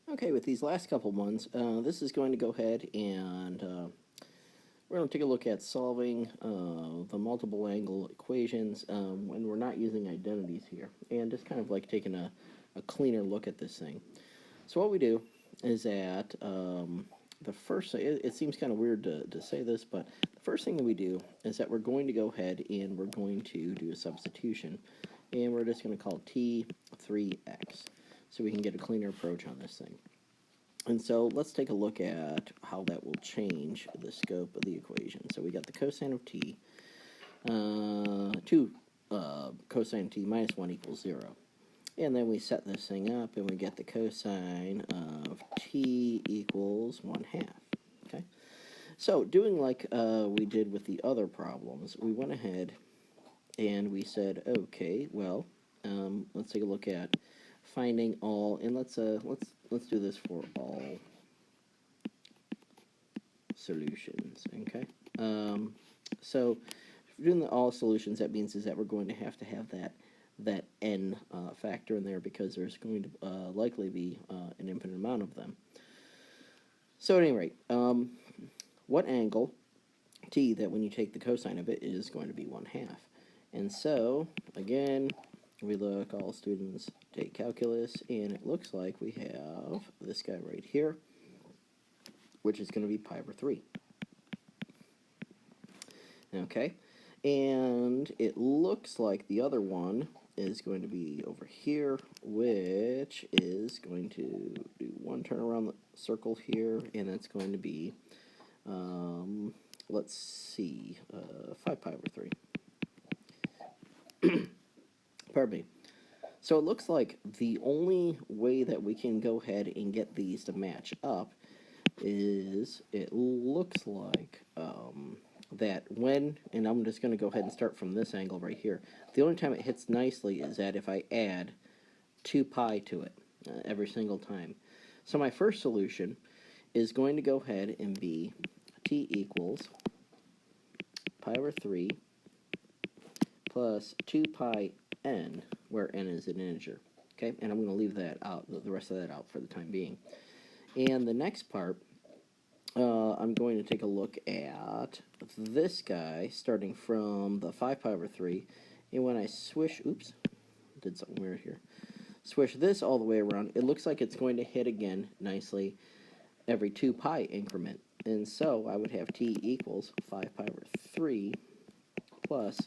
Okay, with these last couple ones, this is going to go ahead and we're going to take a look at solving the multiple angle equations when we're not using identities here, and just kind of like taking a cleaner look at this thing. So what we do is that the first, it seems kind of weird to say this, but the first thing that we do is that we're going to go ahead and we're going to do a substitution, and we're just going to call t 3x. So we can get a cleaner approach on this thing. And so let's take a look at how that will change the scope of the equation. So we got the cosine of t, 2 cosine of t minus 1 equals 0. And then we set this thing up and we get the cosine of t equals 1/2. Okay? So doing like we did with the other problems, we went ahead and we said, okay, well, let's take a look at finding all, and let's do this for all solutions. Okay, so if we're doing the all solutions, that means is that we're going to have that n factor in there because there's going to likely be an infinite amount of them. So at any rate, what angle t that when you take the cosine of it is going to be 1/2, and so again, we look, all students take calculus, and it looks like we have this guy right here, which is going to be pi over 3. Okay, and it looks like the other one is going to be over here, which is going to do one turn around the circle here, and that's going to be, let's see, 5 pi over 3. Pardon me. So it looks like the only way that we can go ahead and get these to match up is, it looks like that when, and I'm just going to go ahead and start from this angle right here, the only time it hits nicely is that if I add 2 pi to it every single time. So my first solution is going to go ahead and be t equals pi over 3 plus 2 pi n, where n is an integer. Okay, and I'm going to leave that out, the rest of that out for the time being. And the next part, I'm going to take a look at this guy, starting from the 5 pi over 3, and when I swish, oops, did something weird here, swish this all the way around, it looks like it's going to hit again nicely every 2 pi increment. And so I would have t equals 5 pi over 3 plus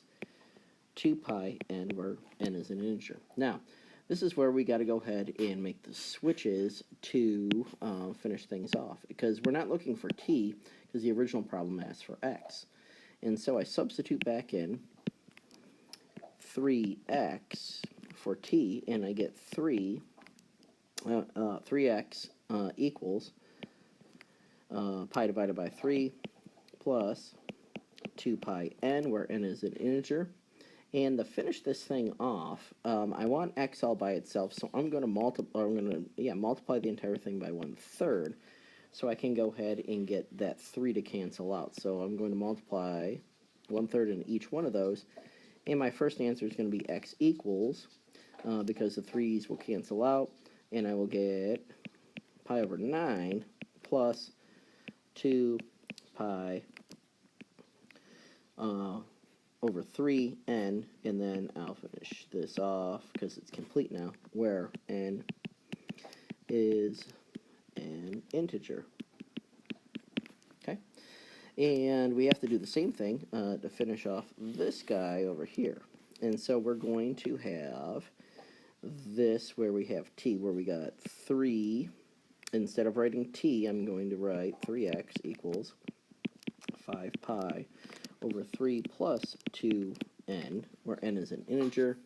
2 pi n, where n is an integer. Now, this is where we got to go ahead and make the switches to finish things off, because we're not looking for t, because the original problem asked for x. And so I substitute back in 3x for t, and I get 3x equals pi divided by 3 plus 2 pi n, where n is an integer. And to finish this thing off, I want x all by itself, so I'm going to multiply the entire thing by 1/3, so I can go ahead and get that 3 to cancel out. So I'm going to multiply 1/3 in each one of those, and my first answer is going to be x equals, because the 3's will cancel out, and I will get pi over 9 plus 2 pi over 3n, and then I'll finish this off because it's complete now, where n is an integer. Okay, and we have to do the same thing to finish off this guy over here. And so we're going to have this where we have t, where we got 3. Instead of writing t, I'm going to write 3x equals 5 pi over 3 plus 2n, where n is an integer.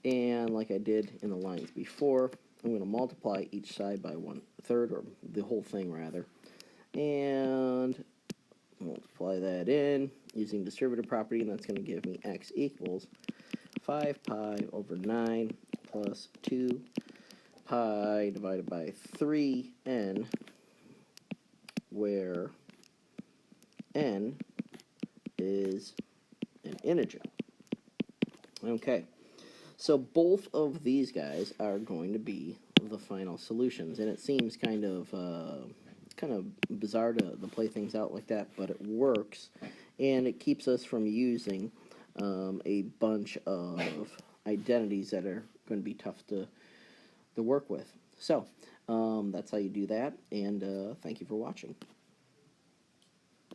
And like I did in the lines before, I'm going to multiply each side by 1/3, or the whole thing rather, and multiply that in using distributive property, and that's going to give me x equals 5 pi over 9 plus 2 pi divided by 3n, where n is an integer. Okay, so both of these guys are going to be the final solutions. And it seems kind of bizarre to play things out like that, but it works, and it keeps us from using a bunch of identities that are going to be tough to work with. So that's how you do that, and thank you for watching.